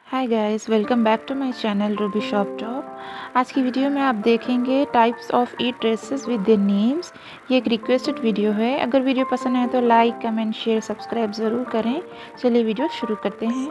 Hi guys, welcome back to my channel Ruby Shoptop. आज की video में आप देखेंगे types of E dresses with the names. ये एक रिक्वेस्टेड वीडियो है। अगर वीडियो पसंद आए तो लाइक, कमेंट, शेयर, सब्सक्राइब ज़रूर करें। चलिए वीडियो शुरू करते हैं।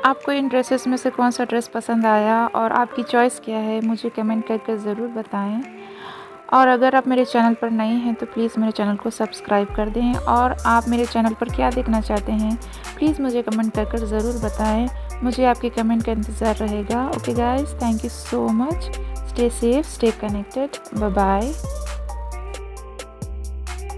आपको इन ड्रेसेस में से कौन सा ड्रेस पसंद आया और आपकी चॉइस क्या है, मुझे कमेंट करके ज़रूर बताएं। और अगर आप मेरे चैनल पर नए हैं तो प्लीज़ मेरे चैनल को सब्सक्राइब कर दें। और आप मेरे चैनल पर क्या देखना चाहते हैं प्लीज़ मुझे कमेंट कर ज़रूर बताएं। मुझे आपके कमेंट का इंतज़ार रहेगा। Okay guys, thank you so much. Stay safe, stay connected, bye bye.